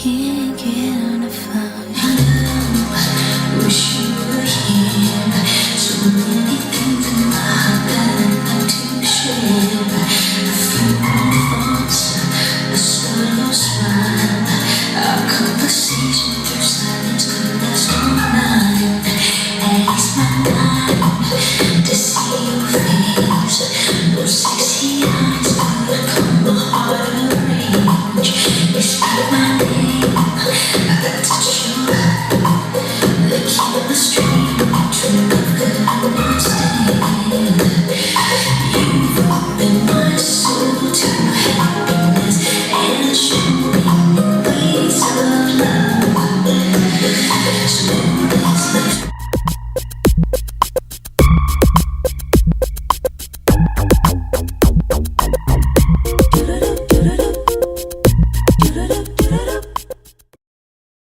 can't get enough of you. Wish you were here. So many things in my heart that I'd like to share. A few more thoughts, a subtle smile. Our conversation through silence could last all night. And it's my mind to see your face. Those sexy eyes could calm my heart of rage. You speak my name, I touch your the chemistry, true love could understand. You've been my soul to happiness and show me ways of love. Smooth as the do do do do do do do do.